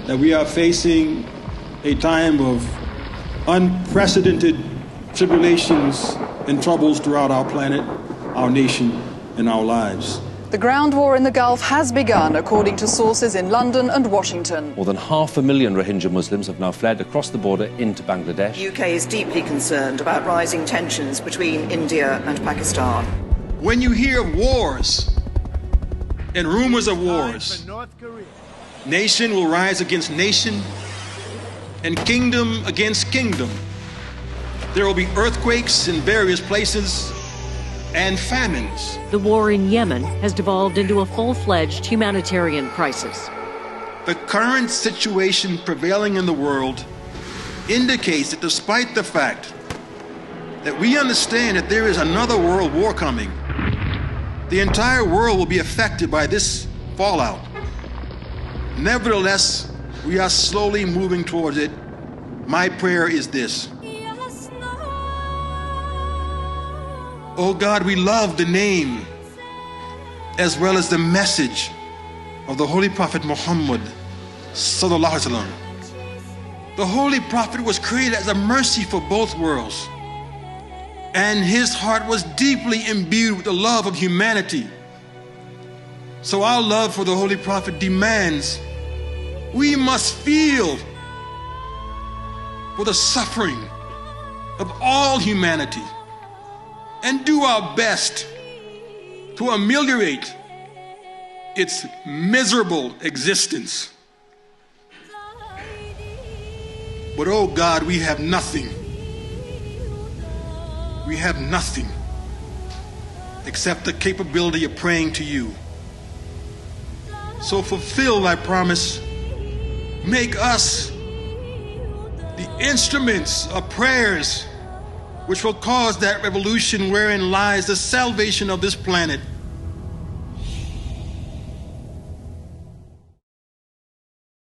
that we are facing a time of unprecedented tribulations and troubles throughout our planet, our nation, and our lives. The ground war in the Gulf has begun, according to sources in London and Washington. More than 500,000 Rohingya Muslims have now fled across the border into Bangladesh. The UK is deeply concerned about rising tensions between India and Pakistan. When you hear of wars and rumors of wars, nation will rise against nation and kingdom against kingdom. There will be earthquakes in various places and famines. The war in Yemen has devolved into a full-fledged humanitarian crisis. The current situation prevailing in the world indicates that despite the fact that we understand that there is another world war coming, the entire world will be affected by this fallout. Nevertheless, we are slowly moving towards it. My prayer is this. Oh God, we love the name as well as the message of the Holy Prophet Muhammad sallallahu alaihi wasallam. The Holy Prophet was created as a mercy for both worlds, and his heart was deeply imbued with the love of humanity. So our love for the Holy Prophet demands we must feel for the suffering of all humanity and do our best to ameliorate its miserable existence. But oh God, we have nothing. We have nothing except the capability of praying to you. So fulfill thy promise. Make us the instruments of prayers which will cause that revolution wherein lies the salvation of this planet